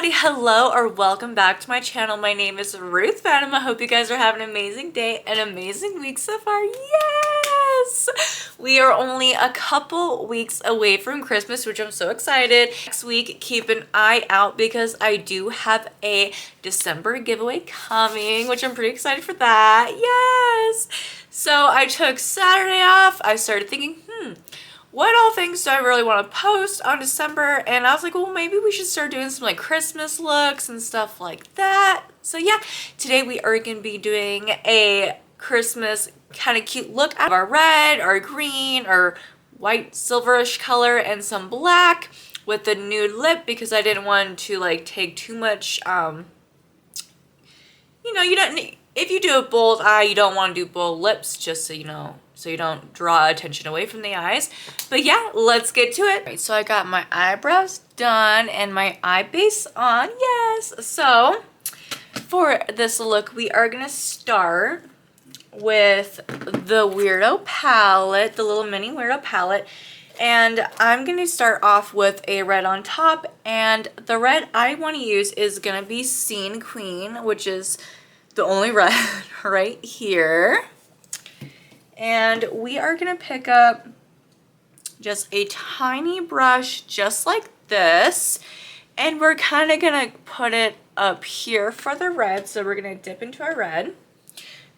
everybody, hello or welcome back to my channel. My name is Ruth Venom. I hope you guys are having an amazing day and amazing week so far. Yes! We are only a couple weeks away from Christmas, which I'm so excited. Next week, keep an eye out because I do have a December giveaway coming, which I'm pretty excited for that. Yes! So I took Saturday off. I started thinking, what all things do I really want to post on December? And I was like, well, maybe we should start doing some like Christmas looks and stuff like that. So yeah, today we are going to be doing a Christmas kind of cute look out of our red, our green, our white silverish color, and some black with the nude lip because I didn't want to like take too much, you know, you don't need, if you do a bold eye, you don't want to do bold lips, just so you know, so you don't draw attention away from the eyes. But yeah, let's get to it. Right, so I got my eyebrows done and my eye base on, yes. So for this look, we are gonna start with the Weirdo palette, the little mini Weirdo palette. And I'm going to start off with a red on top, and the red I want to use is going to be Scene Queen, which is the only red right here. And we are going to pick up just a tiny brush just like this, and we're kind of going to put it up here for the red. So we're going to dip into our red,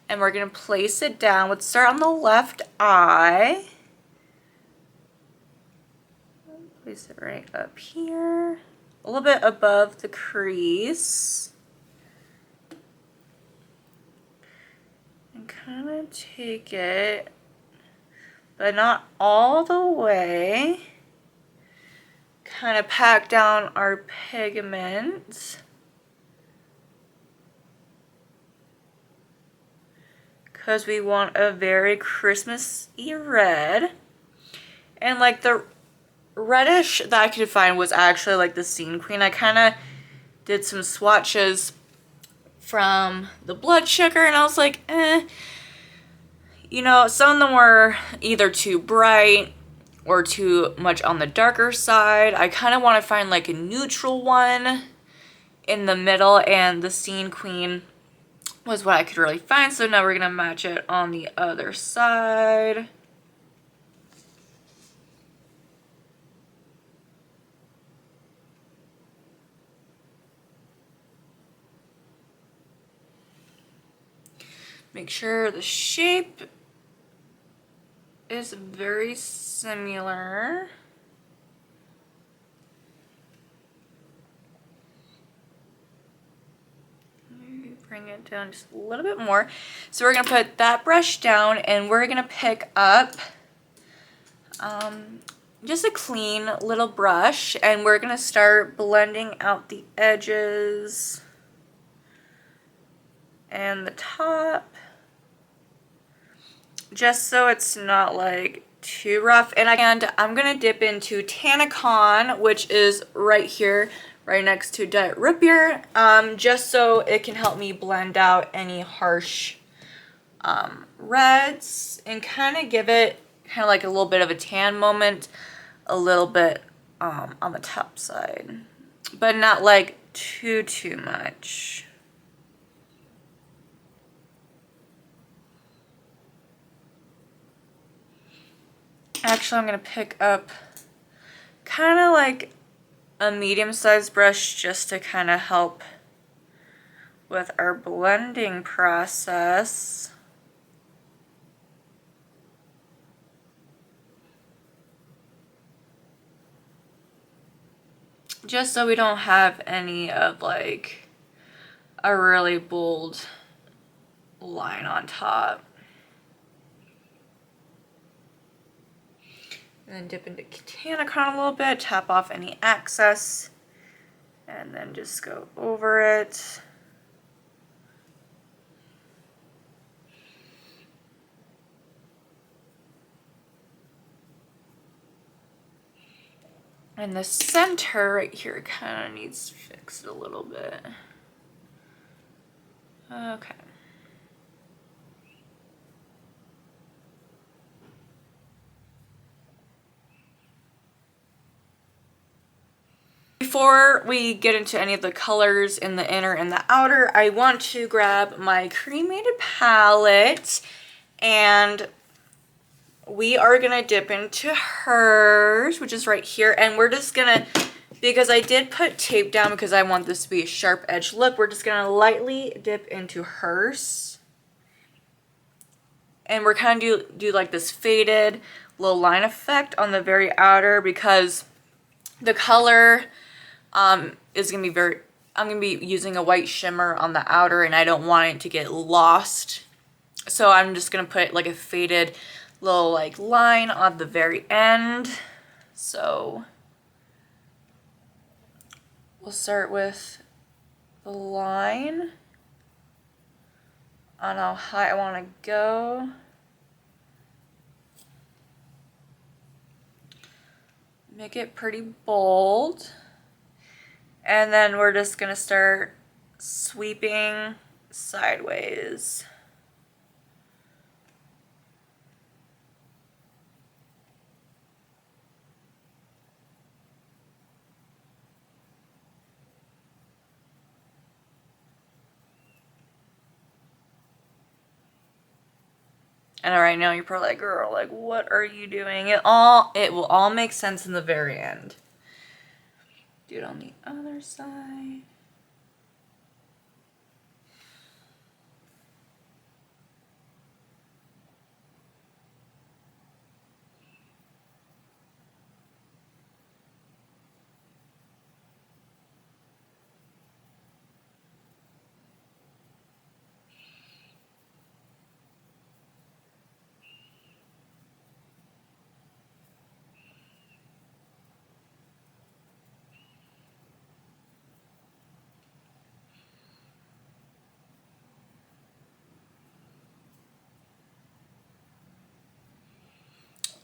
and we're going to place it down. Let's start on the left eye. Place it right up here, a little bit above the crease. And kind of take it, but not all the way. Kind of pack down our pigment. Because we want a very Christmassy red. And like the reddish that I could find was actually like the Scene Queen. I kind of did some swatches from the blood sugar and I was like, you know, some of them were either too bright or too much on the darker side. I kind of want to find like a neutral one in the middle, and the Scene Queen was what I could really find. So now we're gonna match it on the other side. Make sure the shape is very similar. Maybe bring it down just a little bit more. So we're gonna put that brush down, and we're gonna pick up just a clean little brush, and we're gonna start blending out the edges and the top, just so it's not like too rough. And I'm gonna dip into Tannicon, which is right here, right next to Diet Root Beer, just so it can help me blend out any harsh reds and kind of give it kind of like a little bit of a tan moment, a little bit on the top side, but not like too much. Actually, I'm going to pick up kind of like a medium-sized brush just to kind of help with our blending process. Just so we don't have any of like a really bold line on top. And then dip into Tannicon a little bit, tap off any excess, and then just go over it. And the center right here kind of needs fixed a little bit. Okay. Before we get into any of the colors in the inner and the outer, I want to grab my cremated palette, and we are gonna dip into hers, which is right here, and we're just gonna, because I did put tape down because I want this to be a sharp edge look, we're just gonna lightly dip into hers. And we're kind of do like this faded little line effect on the very outer, because the color is gonna be I'm gonna be using a white shimmer on the outer, and I don't want it to get lost. So I'm just gonna put like a faded little like line on the very end. So we'll start with the line on how high I wanna go. Make it pretty bold. And then we're just gonna start sweeping sideways. And right now you're probably like, girl, like, what are you doing? It will all make sense in the very end. Do it on the other side.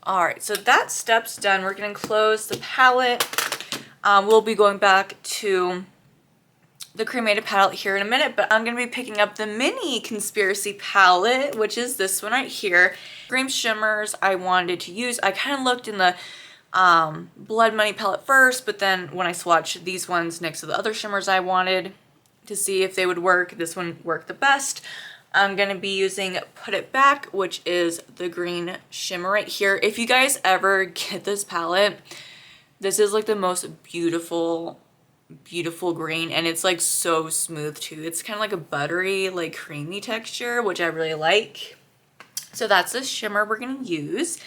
All right, so that step's done. We're gonna close the palette. We'll be going back to the cremated palette here in a minute, but I'm gonna be picking up the mini conspiracy palette, which is this one right here. Green shimmers I wanted to use. I kind of looked in the Blood Money palette first, but then when I swatched these ones next to the other shimmers I wanted to see if they would work, this one worked the best. I'm gonna be using Put It Back, which is the green shimmer right here. If you guys ever get this palette, this is like the most beautiful green, and it's like so smooth too. It's kind of like a buttery, like creamy texture, which I really like. So that's the shimmer we're gonna use.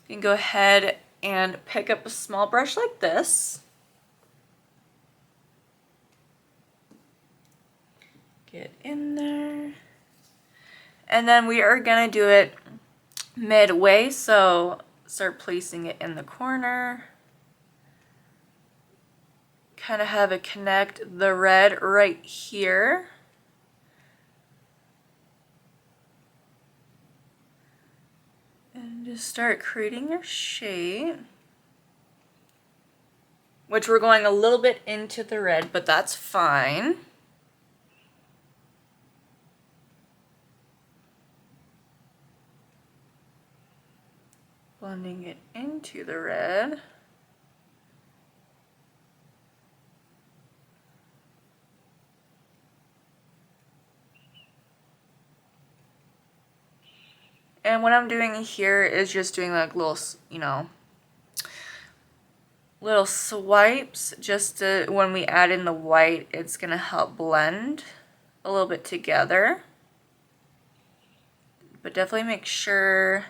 You can go ahead and pick up a small brush like this. Get in there. And then we are gonna do it midway, so start placing it in the corner. Kind of have it connect the red right here. And just start creating your shape. Which we're going a little bit into the red, but that's fine. Blending it into the red. And what I'm doing here is just doing like little, you know, little swipes, just to, when we add in the white, it's gonna help blend a little bit together. But definitely make sure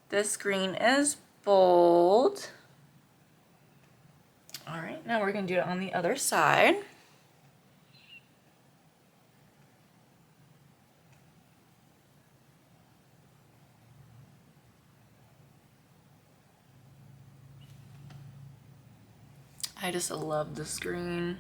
this green is bold. All right, now we're gonna do it on the other side. I just love this green.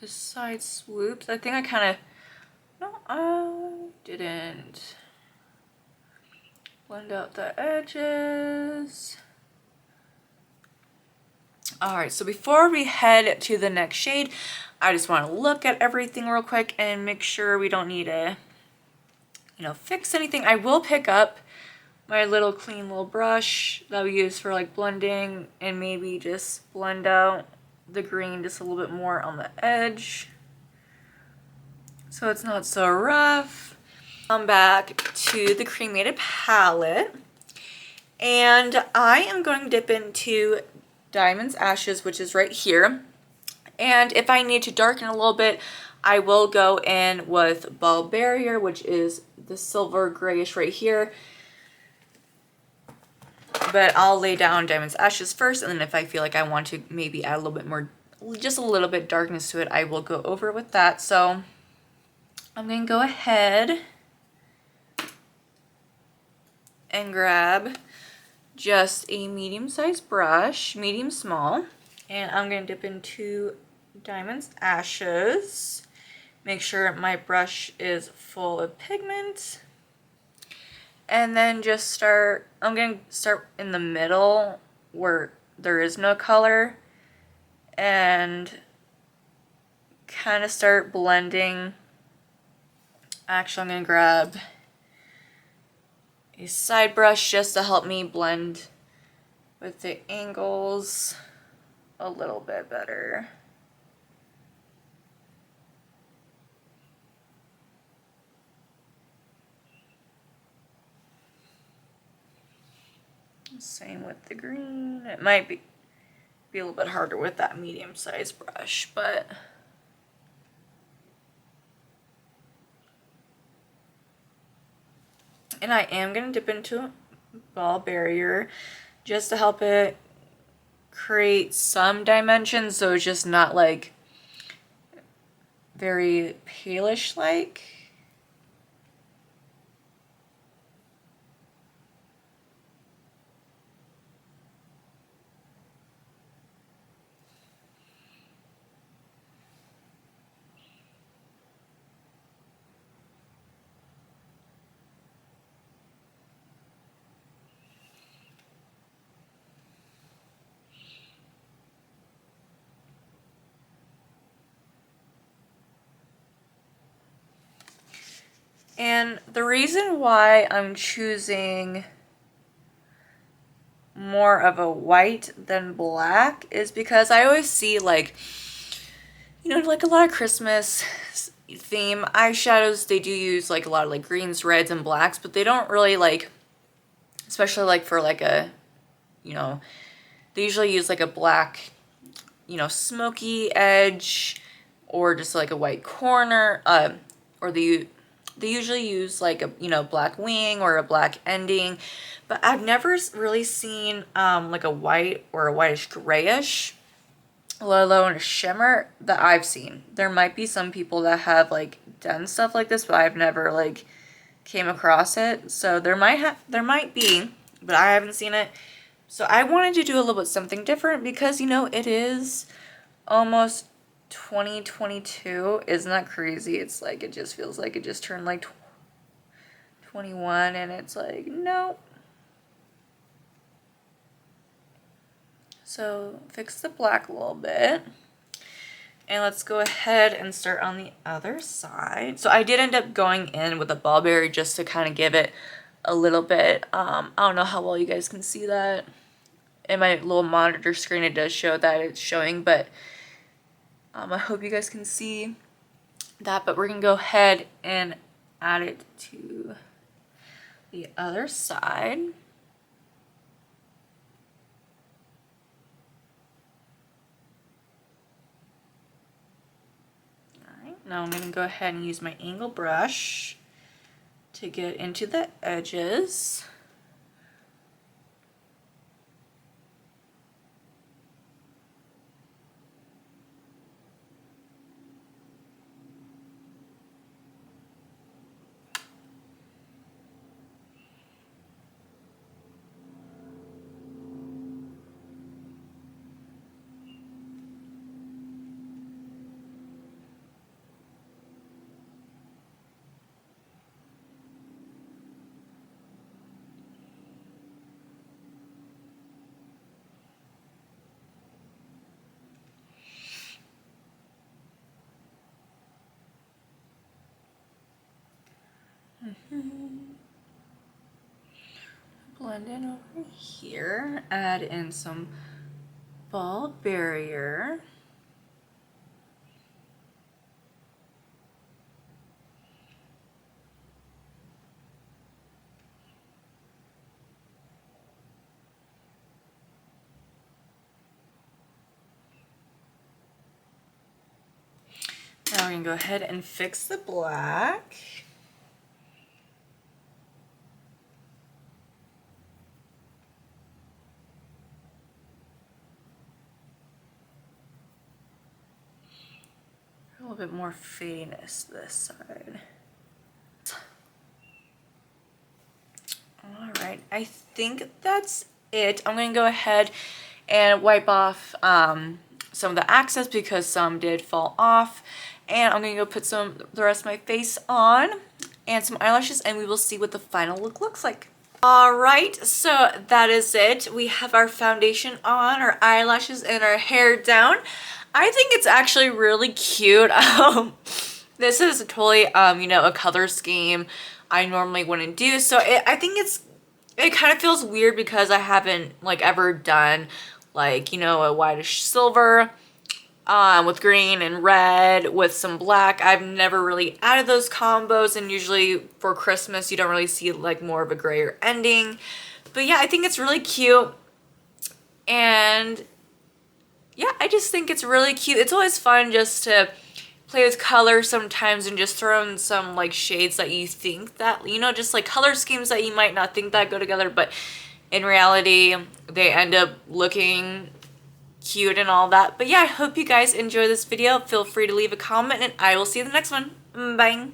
the side swoops. I think I kind of, no, I didn't blend out the edges. All right, so before we head to the next shade, I just want to look at everything real quick and make sure we don't need to, you know, fix anything. I will pick up my little clean little brush that we use for like blending and maybe just blend out the green just a little bit more on the edge so it's not so rough. I'm back to the cremated palette and I am going to dip into Diamond's Ashes, which is right here. And if I need to darken a little bit, I will go in with Ball Barrier, which is the silver grayish right here. But I'll lay down Diamond's Ashes first, and then if I feel like I want to maybe add a little bit more, just a little bit darkness to it, I will go over with that. So I'm going to go ahead and grab just a medium-sized brush, medium small, and I'm going to dip into Diamond's Ashes. Make sure my brush is full of pigment. And then just start, I'm going to start in the middle where there is no color and kind of start blending. Actually, I'm going to grab a side brush just to help me blend with the angles a little bit better. Same with the green. It might be a little bit harder with that medium-sized brush, but and I am going to dip into Ball Barrier just to help it create some dimensions so it's just not like very palish like. And the reason why I'm choosing more of a white than black is because I always see like, you know, like a lot of Christmas theme eyeshadows, they do use like a lot of like greens, reds, and blacks, but they don't really like, especially like for like a, you know, they usually use like a black, you know, smoky edge or just like a white corner, or they usually use like a, you know, black wing or a black ending, but I've never really seen like a white or a whitish grayish, let alone a shimmer that I've seen. There might be some people that have like done stuff like this, but I've never like came across it. So there might be, but I haven't seen it. So I wanted to do a little bit something different because, you know, it is almost 2022. Isn't that crazy? It's like, it just feels like it just turned like 21 and it's like, nope. So fix the black a little bit. And let's go ahead and start on the other side. So I did end up going in with a Ball Berry just to kind of give it a little bit. I don't know how well you guys can see that. In my little monitor screen, it does show that it's showing, but I hope you guys can see that. But we're going to go ahead and add it to the other side. Now I'm going to go ahead and use my angle brush to get into the edges. Blend in over here, add in some ball barrier. Now we're gonna go ahead and fix the black. A little bit more fadiness this side. All right, I think that's it. I'm gonna go ahead and wipe off some of the accents because some did fall off. And I'm gonna go put the rest of my face on and some eyelashes, and we will see what the final look looks like. All right, so that is it. We have our foundation on, our eyelashes, and our hair down. I think it's actually really cute. This is totally, you know, a color scheme I normally wouldn't do. So I think it kind of feels weird because I haven't like ever done like, you know, a whitish silver with green and red with some black. I've never really added those combos, and usually for Christmas you don't really see like more of a grayer ending. But yeah, I think it's really cute. And yeah, I just think it's really cute. It's always fun just to play with color sometimes and just throw in some like shades that you think that, you know, just like color schemes that you might not think that go together, but in reality they end up looking cute and all that. But yeah, I hope you guys enjoy this video. Feel free to leave a comment, and I will see you in the next one. Bye.